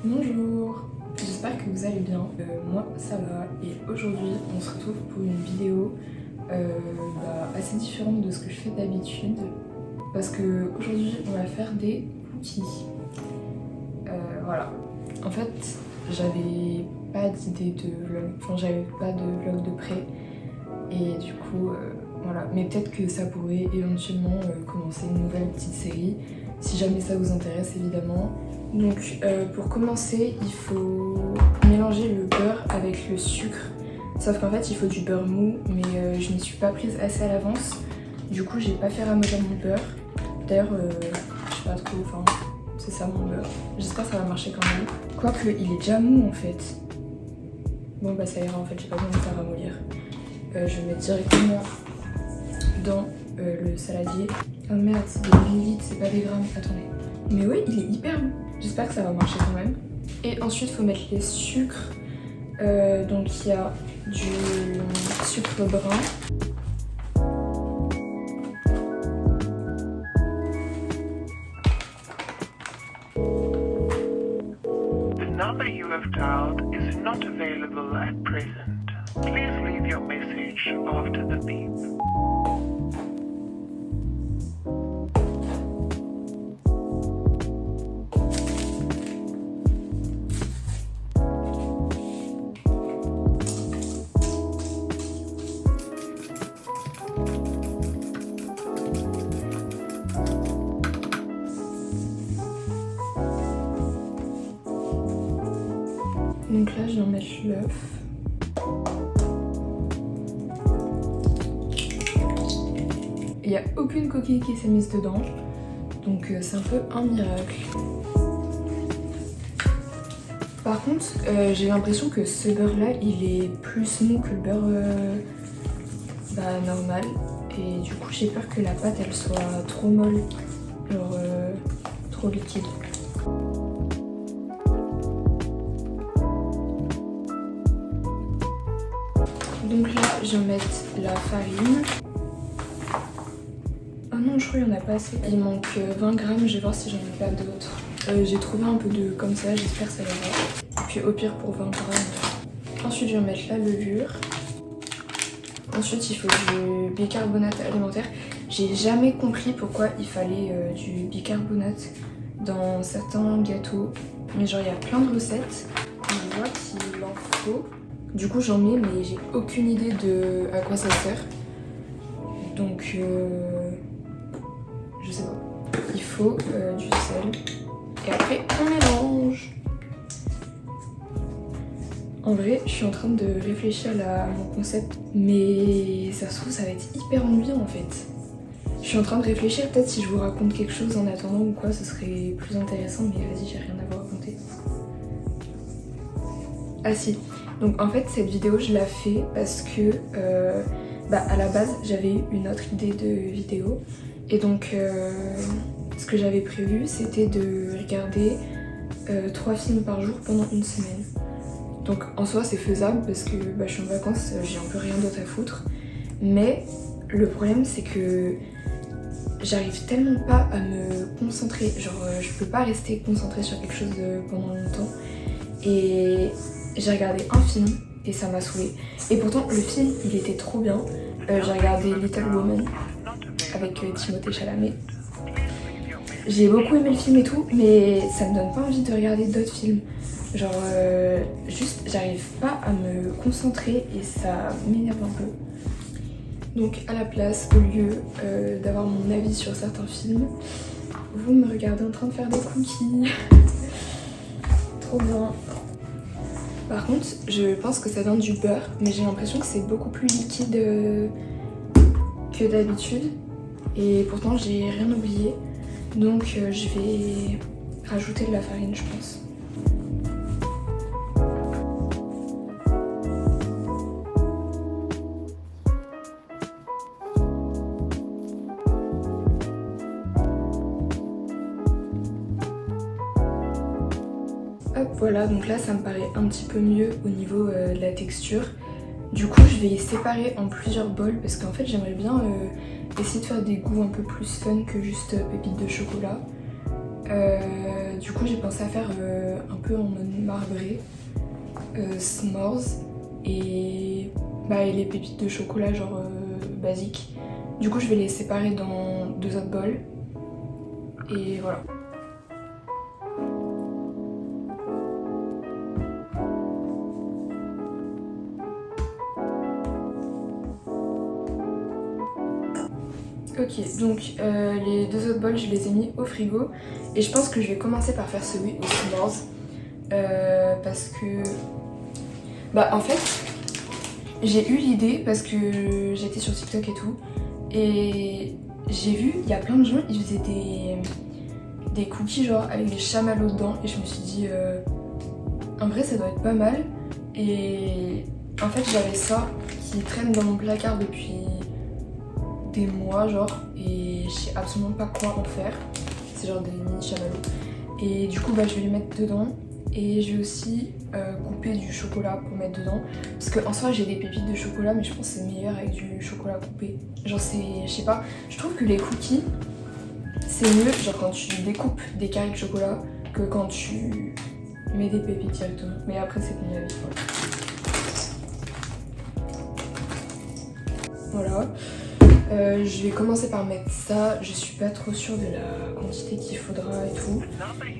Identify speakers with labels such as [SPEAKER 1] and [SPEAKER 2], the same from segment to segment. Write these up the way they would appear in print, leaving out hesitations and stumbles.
[SPEAKER 1] Bonjour, j'espère que vous allez bien. Moi ça va et aujourd'hui on se retrouve pour une vidéo assez différente de ce que je fais d'habitude parce que aujourd'hui on va faire des cookies. Voilà, en fait j'avais pas d'idée de vlog, enfin j'avais pas de vlog de près et du coup voilà, mais peut-être que ça pourrait éventuellement commencer une nouvelle petite série si jamais ça vous intéresse évidemment. Donc pour commencer, il faut mélanger le beurre avec le sucre. Sauf qu'en fait, il faut du beurre mou, mais je n'y suis pas prise assez à l'avance. Du coup, j'ai pas fait ramollir mon beurre. D'ailleurs, je sais pas trop, enfin, c'est ça mon beurre. J'espère que ça va marcher quand même. Quoique, il est déjà mou en fait. Bon bah ça ira en fait, j'ai pas besoin de faire ramollir. Je vais mettre directement dans le saladier. Oh merde, c'est des millilitres, c'est pas des grammes. Attendez. Mais oui, il est hyper bon. J'espère que ça va marcher quand même. Et ensuite, il faut mettre les sucres. Donc il y a du sucre brun.
[SPEAKER 2] The number you have dialed is not available at present. Please leave your message after the beep.
[SPEAKER 1] Donc là, je vais en mettre l'œuf. Il n'y a aucune coquille qui s'est mise dedans, donc c'est un peu un miracle. Par contre, j'ai l'impression que ce beurre-là, il est plus mou que le beurre normal. Et du coup, j'ai peur que la pâte, elle soit trop molle, genre trop liquide. Donc là, je vais mettre la farine. Oh non, je crois qu'il n'y en a pas assez. Il manque 20 grammes, je vais voir si j'en ai pas d'autres. J'ai trouvé un peu de comme ça, j'espère que ça ira. Puis au pire pour 20 grammes. Ensuite, je vais mettre la levure. Ensuite, il faut du bicarbonate alimentaire. J'ai jamais compris pourquoi il fallait du bicarbonate dans certains gâteaux. Mais genre, il y a plein de recettes. Je vois qu'il en faut. Du coup j'en mets mais j'ai aucune idée de à quoi ça sert. Donc je sais pas. Il faut du sel. Et après on mélange. En vrai je suis en train de réfléchir à mon concept. Mais ça se trouve ça va être hyper ennuyant en fait. Je suis en train de réfléchir, peut-être si je vous raconte quelque chose en attendant ou quoi ce serait plus intéressant. Mais vas-y, j'ai rien à vous raconter. Ah si. Donc en fait cette vidéo je la fais parce que à la base j'avais une autre idée de vidéo et donc ce que j'avais prévu c'était de regarder 3 films par jour pendant une semaine. Donc en soi c'est faisable parce que je suis en vacances, j'ai un peu rien d'autre à foutre, mais le problème c'est que j'arrive tellement pas à me concentrer, genre je peux pas rester concentrée sur quelque chose pendant longtemps et j'ai regardé un film et ça m'a saoulée. Et pourtant le film il était trop bien. J'ai regardé Little Woman avec Timothée Chalamet. J'ai beaucoup aimé le film et tout, mais ça me donne pas envie de regarder d'autres films. Genre juste j'arrive pas à me concentrer et ça m'énerve un peu. Donc à la place, au lieu d'avoir mon avis sur certains films, vous me regardez en train de faire des cookies. Trop bien. Par contre, je pense que ça vient du beurre, mais j'ai l'impression que c'est beaucoup plus liquide que d'habitude. Et pourtant, j'ai rien oublié. Donc, je vais rajouter de la farine, je pense. Hop, voilà, donc là ça me paraît un petit peu mieux au niveau de la texture. Du coup je vais séparer en plusieurs bols parce qu'en fait j'aimerais bien essayer de faire des goûts un peu plus fun que juste pépites de chocolat. du coup j'ai pensé à faire un peu en mode marbré, s'mores et les pépites de chocolat genre basiques. Du coup je vais les séparer dans 2 autres bols et voilà. Ok, donc les 2 autres bols je les ai mis au frigo et je pense que je vais commencer par faire celui au s'mores parce que en fait j'ai eu l'idée parce que j'étais sur TikTok et tout et j'ai vu il y a plein de gens ils faisaient des cookies genre avec des chamallows dedans et je me suis dit en vrai ça doit être pas mal et en fait j'avais ça qui traîne dans mon placard depuis des mois genre et je sais absolument pas quoi en faire, c'est genre des mini chamallows et du coup je vais les mettre dedans et je vais aussi couper du chocolat pour mettre dedans parce que en soi j'ai des pépites de chocolat mais je pense que c'est meilleur avec du chocolat coupé, genre je sais pas, je trouve que les cookies c'est mieux genre quand tu découpes des carrés de chocolat que quand tu mets des pépites directement, mais après c'est mon avis. Voilà. Je vais commencer par mettre ça, je suis pas trop sûre de la quantité qu'il faudra et tout.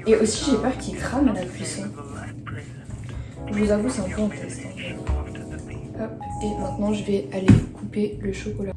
[SPEAKER 1] Et aussi j'ai peur qu'il crame à la cuisson. Je vous avoue c'est un peu un test. Hop, et maintenant je vais aller couper le chocolat.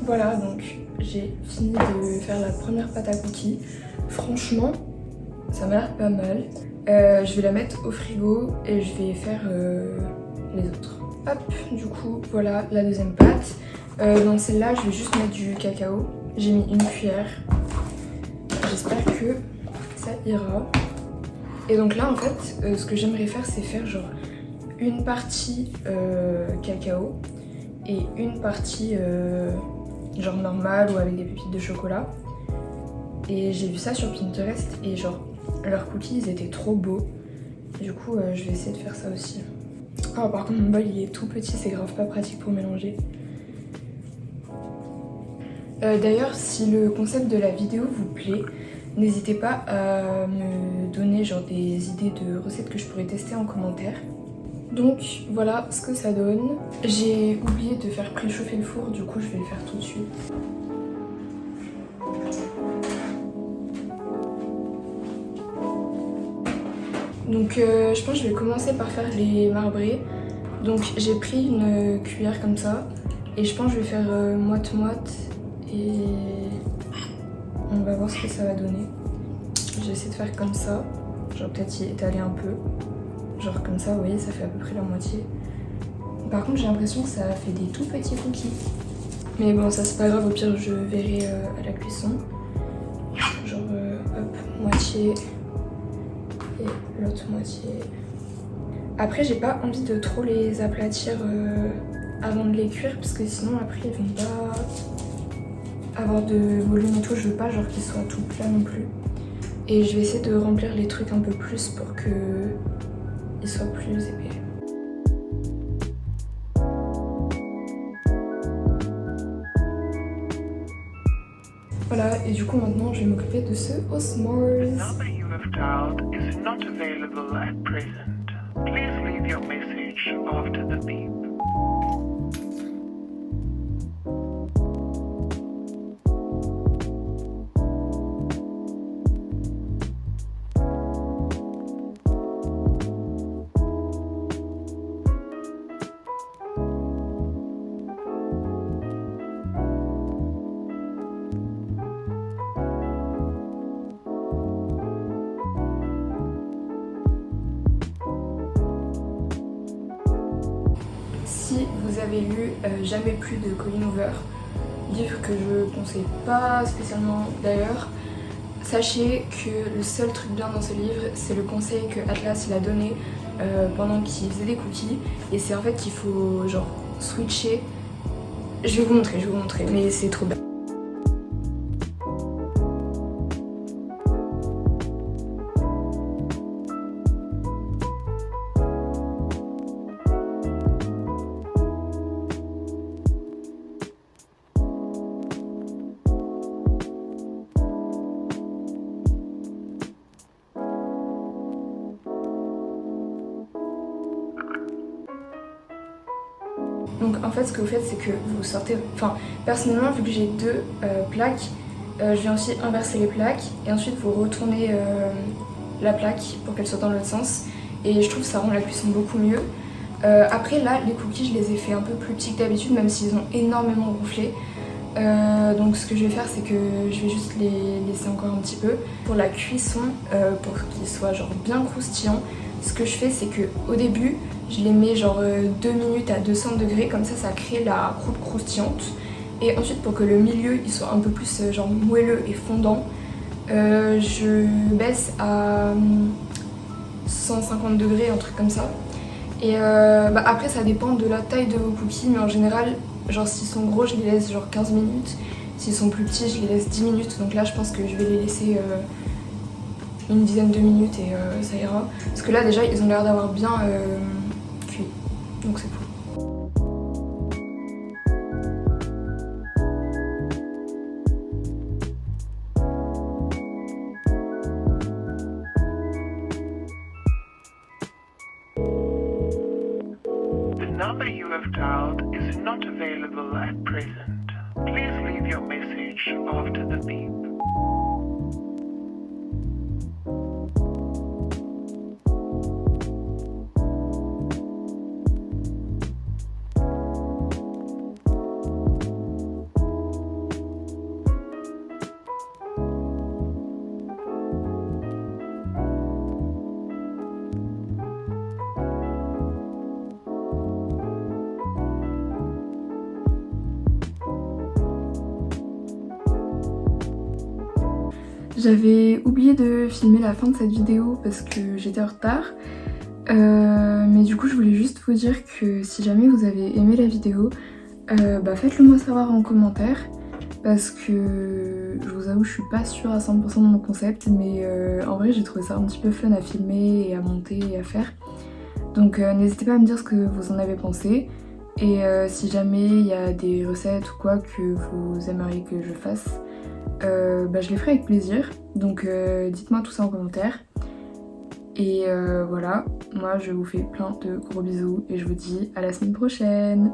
[SPEAKER 1] Voilà, donc j'ai fini de faire la première pâte à cookies. Franchement, ça m'a l'air pas mal. Je vais la mettre au frigo et je vais faire les autres. Hop, du coup, voilà la deuxième pâte. Dans celle-là, je vais juste mettre du cacao. J'ai mis 1 cuillère. J'espère que ça ira. Et donc là, en fait, ce que j'aimerais faire, c'est faire genre une partie cacao et une partie genre normale ou avec des pépites de chocolat. Et j'ai vu ça sur Pinterest et genre leurs cookies ils étaient trop beaux. Du coup je vais essayer de faire ça aussi. Ah par contre mon bol il est tout petit, c'est grave pas pratique pour mélanger. D'ailleurs si le concept de la vidéo vous plaît, n'hésitez pas à me donner genre des idées de recettes que je pourrais tester en commentaire. Donc voilà ce que ça donne. J'ai oublié de faire préchauffer le four, du coup je vais le faire tout de suite. Donc je pense que je vais commencer par faire les marbrés. Donc j'ai pris une cuillère comme ça et je pense que je vais faire moite-moite et on va voir ce que ça va donner. Je vais essayer de faire comme ça, genre peut-être y étaler un peu. Genre comme ça, vous voyez, ça fait à peu près la moitié. Par contre, j'ai l'impression que ça fait des tout petits cookies. Mais bon, ça c'est pas grave, au pire, je verrai à la cuisson. Genre, hop, moitié et l'autre moitié. Après, j'ai pas envie de trop les aplatir avant de les cuire, parce que sinon, après, ils vont pas avoir de volume et tout. Je veux pas, genre, qu'ils soient tout plats non plus. Et je vais essayer de remplir les trucs un peu plus pour que ils soient plus épais. Voilà, et du coup maintenant je vais m'occuper de ce au s'mores.
[SPEAKER 2] The number you have dialed is not available at present. Please leave your message after the beep.
[SPEAKER 1] Si vous avez lu Jamais plus de Colleen Hoover, livre que je conseille pas spécialement d'ailleurs, sachez que le seul truc bien dans ce livre, c'est le conseil que Atlas il a donné pendant qu'il faisait des cookies, et c'est en fait qu'il faut genre switcher Je vais vous montrer, mais c'est trop bien. Donc en fait ce que vous faites c'est que vous sortez, enfin personnellement vu que j'ai deux plaques, je viens aussi inverser les plaques et ensuite vous retournez la plaque pour qu'elle soit dans l'autre sens et je trouve que ça rend la cuisson beaucoup mieux. Après là les cookies je les ai fait un peu plus petits que d'habitude même s'ils ont énormément gonflé. Donc ce que je vais faire c'est que je vais juste les laisser encore un petit peu. Pour la cuisson, pour qu'ils soient genre bien croustillants, ce que je fais c'est que au début je les mets genre 2 minutes à 200 degrés, comme ça crée la croûte croustillante. Et ensuite pour que le milieu il soit un peu plus genre moelleux et fondant, je baisse à 150 degrés, un truc comme ça. Et après ça dépend de la taille de vos cookies, mais en général genre s'ils sont gros je les laisse genre 15 minutes, s'ils sont plus petits je les laisse 10 minutes. Donc là je pense que je vais les laisser une dizaine de minutes et ça ira. Parce que là déjà ils ont l'air d'avoir bien cuit, donc c'est cool.
[SPEAKER 2] The number you have dialed is not available at present. Please leave your message after the beep.
[SPEAKER 1] J'avais oublié de filmer la fin de cette vidéo parce que j'étais en retard. Mais du coup je voulais juste vous dire que si jamais vous avez aimé la vidéo, faites-le moi savoir en commentaire. Parce que je vous avoue je suis pas sûre à 100% de mon concept, mais en vrai j'ai trouvé ça un petit peu fun à filmer et à monter et à faire. Donc n'hésitez pas à me dire ce que vous en avez pensé. Et si jamais il y a des recettes ou quoi que vous aimeriez que je fasse, je les ferai avec plaisir. Donc dites-moi tout ça en commentaire. Et voilà, moi je vous fais plein de gros bisous et je vous dis à la semaine prochaine.